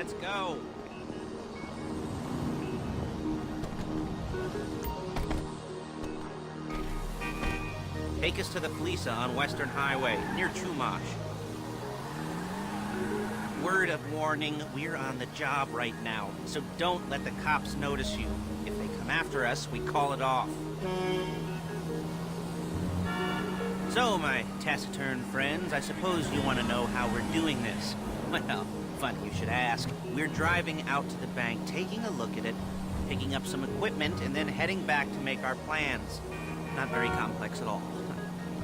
Let's go. Take us to the Fleeca on Western Highway, near Chumash. Word of warning, we're on the job right now, so don't let the cops notice you. If they come after us, we call it off. So, my taciturn friends, I suppose you want to know how we're doing this. Well, funny you should ask. We're driving out to the bank, taking a look at it, picking up some equipment, and then heading back to make our plans. Not very complex at all.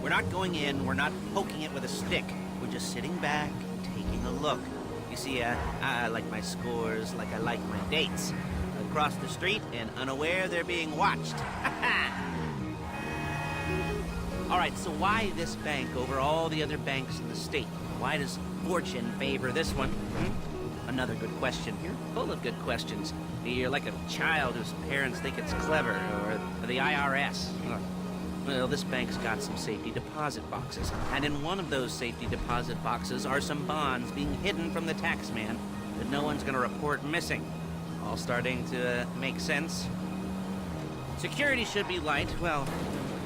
We're not going in, we're not poking it with a stick. We're just sitting back, taking a look. You see, I like my scores like I like my dates. Across the street and unaware they're being watched. Alright, so why this bank over all the other banks in the state? Why does fortune favor this one? Another good question. You're full of good questions. You're like a child whose parents think it's clever, or the IRS. Well, this bank's got some safety deposit boxes, and in one of those safety deposit boxes are some bonds being hidden from the tax man that no one's gonna report missing. All starting to make sense? Security should be light, well,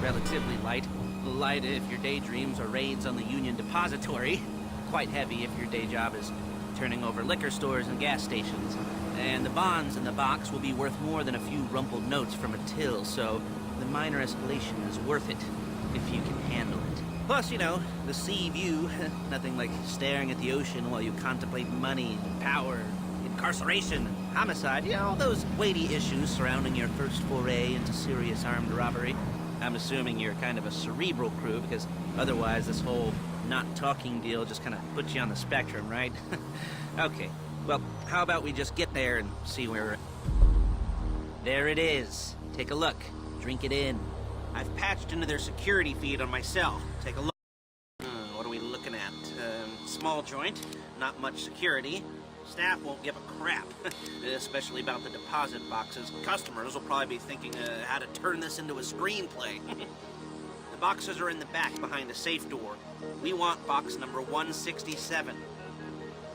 relatively light. Light if your daydreams are raids on the Union Depository. Quite heavy if your day job is turning over liquor stores and gas stations. And the bonds in the box will be worth more than a few rumpled notes from a till, so the minor escalation is worth it, if you can handle it. Plus, you know, the sea view, nothing like staring at the ocean while you contemplate money, power, incarceration, homicide, you know, all those weighty issues surrounding your first foray into serious armed robbery. I'm assuming you're kind of a cerebral crew, because otherwise this whole not talking deal just kind of puts you on the spectrum, right? Okay, well, how about we just get there and see where we're... There it is. Take a look. Drink it in. I've patched into their security feed on my cell. Take a look. What are we looking at? Small joint, not much security. Staff won't give a crap, especially about the deposit boxes. Customers will probably be thinking how to turn this into a screenplay. The boxes are in the back behind the safe door. We want box number 167.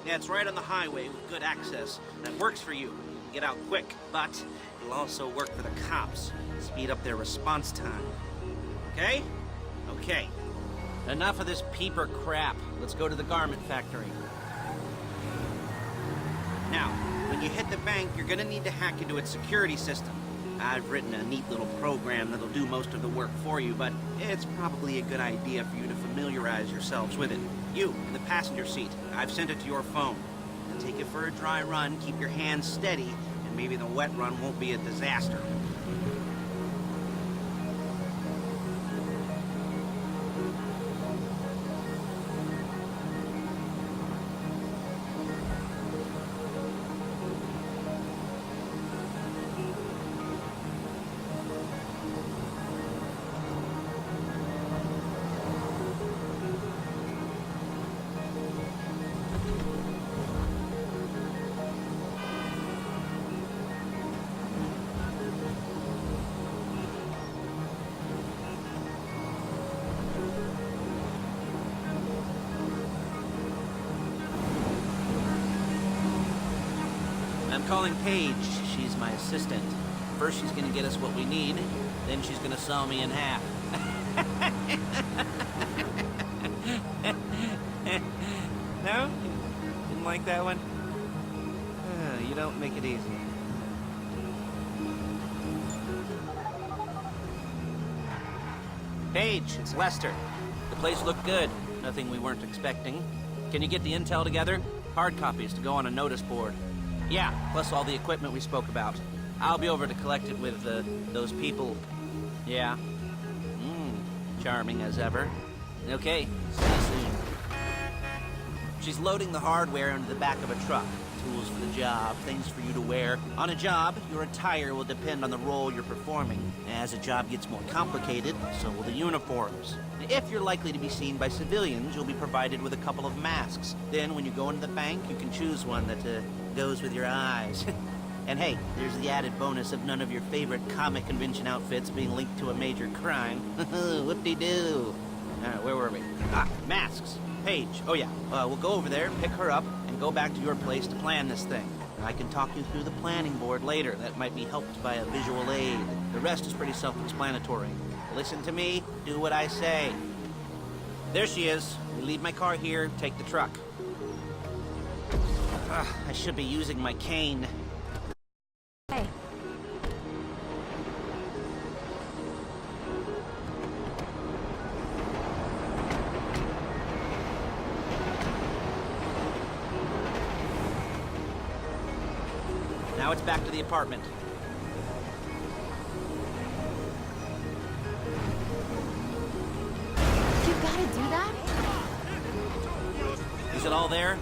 Yeah, it's right on the highway with good access. That works for you. You can get out quick, but it'll also work for the cops. Speed up their response time. Okay? Okay. Enough of this peeper crap. Let's go to the garment factory. Now, when you hit the bank, you're gonna need to hack into its security system. I've written a neat little program that'll do most of the work for you, but it's probably a good idea for you to familiarize yourselves with it. You, in the passenger seat, I've sent it to your phone. Now take it for a dry run, keep your hands steady, and maybe the wet run won't be a disaster. I'm calling Paige. She's my assistant. First she's gonna get us what we need, then she's gonna saw me in half. No? Didn't like that one? You don't make it easy. Paige, it's Lester. The place looked good. Nothing we weren't expecting. Can you get the intel together? Hard copies to go on a notice board. Yeah, plus all the equipment we spoke about. I'll be over to collect it with, those people. Yeah. Charming as ever. Okay, see you soon. She's loading the hardware into the back of a truck. Tools for the job, things for you to wear. On a job, your attire will depend on the role you're performing. As a job gets more complicated, so will the uniforms. If you're likely to be seen by civilians, you'll be provided with a couple of masks. Then when you go into the bank, you can choose one that goes with your eyes. And hey, there's the added bonus of none of your favorite comic convention outfits being linked to a major crime. Whoop-de-doo. Where were we? Ah, masks. Paige. Oh, yeah. We'll go over there, pick her up, and go back to your place to plan this thing. I can talk you through the planning board later. That might be helped by a visual aid. The rest is pretty self-explanatory. Listen to me, do what I say. There she is. We leave my car here, take the truck. I should be using my cane. Hey. Now it's back to the apartment. You gotta do that? Is it all there?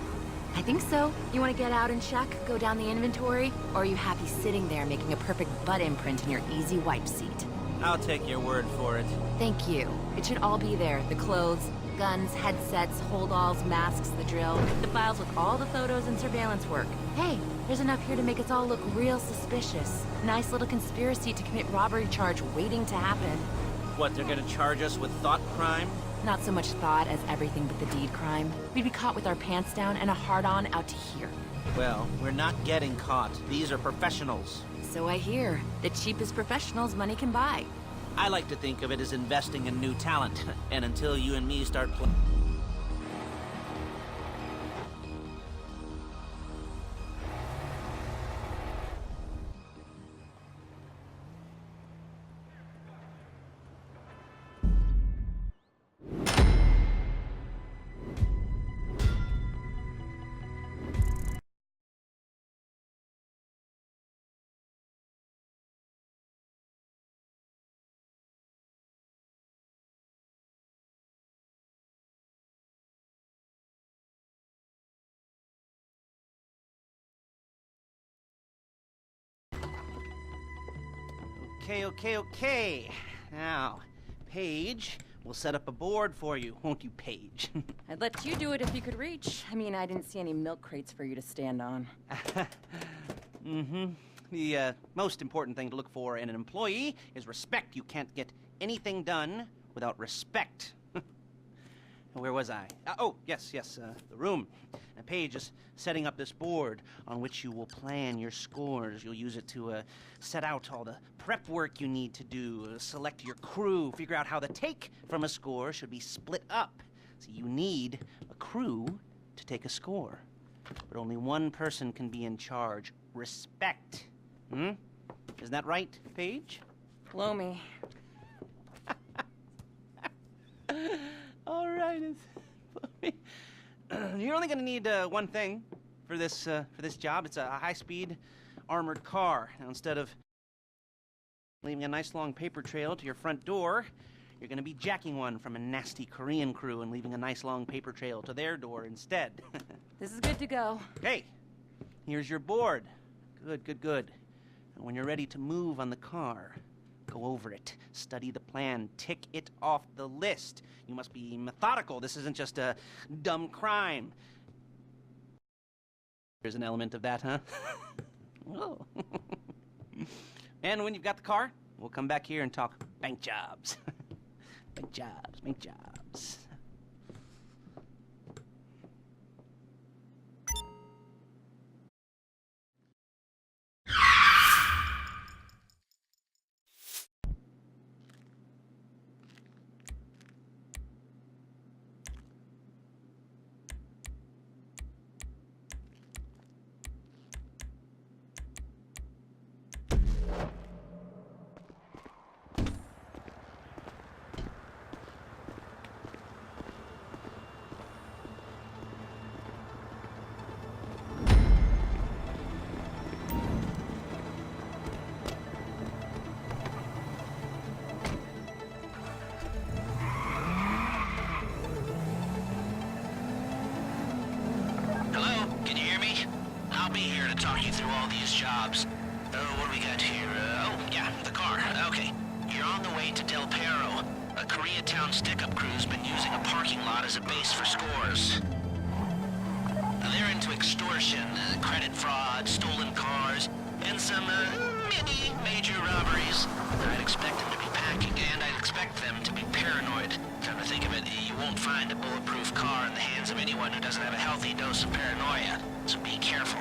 I think so. You want to get out and check, go down the inventory? Or are you happy sitting there making a perfect butt imprint in your easy wipe seat? I'll take your word for it. Thank you. It should all be there. The clothes, guns, headsets, holdalls, masks, the drill. The files with all the photos and surveillance work. Hey, there's enough here to make us all look real suspicious. Nice little conspiracy to commit robbery charge waiting to happen. What, they're gonna charge us with thought crime? Not so much thought as everything but the deed crime. We'd be caught with our pants down and a hard-on out to here. Well, we're not getting caught. These are professionals. So I hear. The cheapest professionals money can buy. I like to think of it as investing in new talent. And until you and me start Okay. Now, Paige, we'll set up a board for you, won't you, Paige? I'd let you do it if you could reach. I mean, I didn't see any milk crates for you to stand on. The most important thing to look for in an employee is respect. You can't get anything done without respect. Where was I? Yes, the room. Now, Paige is setting up this board on which you will plan your scores. You'll use it to set out all the prep work you need to do, select your crew, figure out how the take from a score should be split up. So you need a crew to take a score. But only one person can be in charge. Respect. Isn't that right, Paige? Blow me. All right. You're only going to need one thing for this job. It's a high-speed armored car. Now, instead of leaving a nice long paper trail to your front door, you're going to be jacking one from a nasty Korean crew and leaving a nice long paper trail to their door instead. This is good to go. Hey, here's your board. Good. And when you're ready to move on the car, go over it, study the plan, tick it off the list. You must be methodical. This isn't just a dumb crime. There's an element of that, huh? Oh. And when you've got the car, we'll come back here and talk bank jobs. Bank jobs. Talk you through all these jobs. What do we got here? The car. Okay. You're on the way to Del Perro. A Koreatown stick-up crew's been using a parking lot as a base for scores. They're into extortion, credit fraud, stolen cars, and some, mini major robberies. I'd expect them to be packed And I'd expect them to be paranoid. Come to think of it, you won't find a bulletproof car in the hands of anyone who doesn't have a healthy dose of paranoia. So be careful.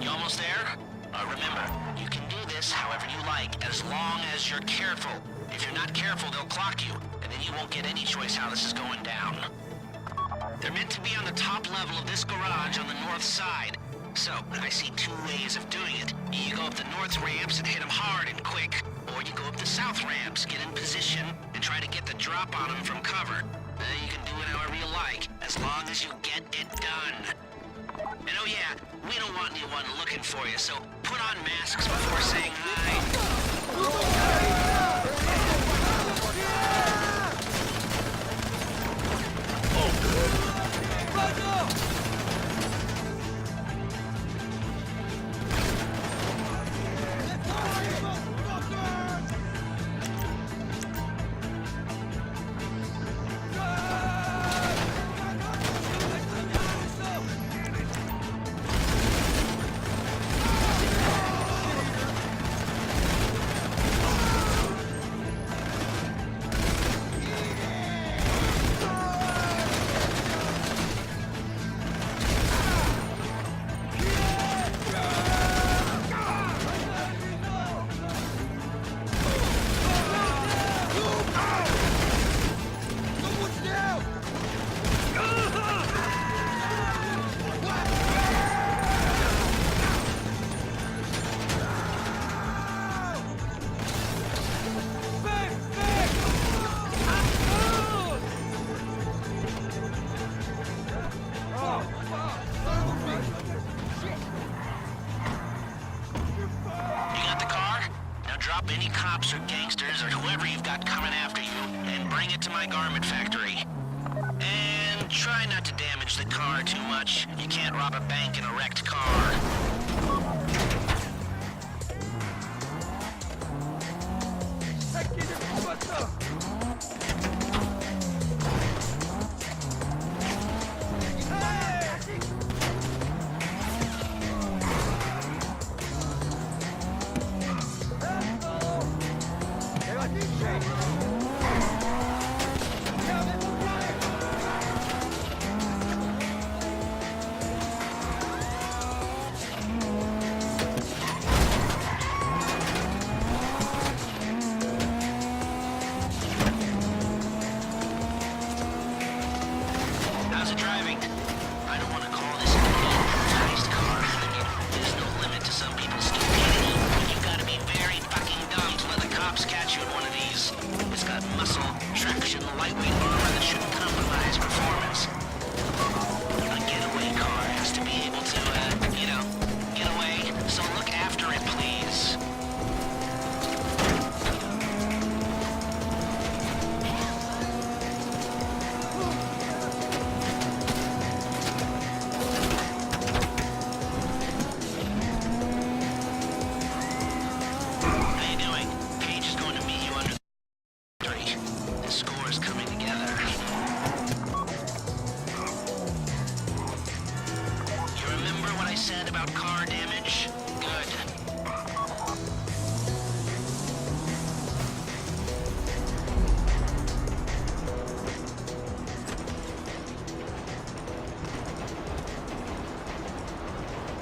You almost there? Remember, you can do this however you like, as long as you're careful. If you're not careful, they'll clock you, and then you won't get any choice how this is going down. They're meant to be on the top level of this garage on the north side. So, I see two ways of doing it. You go up the north ramps and hit them hard and quick, or you go up the south ramps, get in position, and try to get the drop on them from cover. You can do it however you like, as long as you get it done. And oh yeah, we don't want anyone looking for you, so put on masks before saying hi. Drop any cops or gangsters or whoever you've got coming after you and bring it to my garment factory. And try not to damage the car too much. You can't rob a bank in a wrecked car. How's it driving? I don't want to call this a heist car. I mean, there's no limit to some people's stupidity. You've got to be very fucking dumb to let the cops catch you in one of these. It's got muscle, traction, lightweight armor that shouldn't compromise performance. A getaway car has to be able to, get away. So look after it, please. Said about car damage? Good.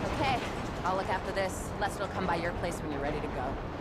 Okay, I'll look after this. Lester will come by your place when you're ready to go.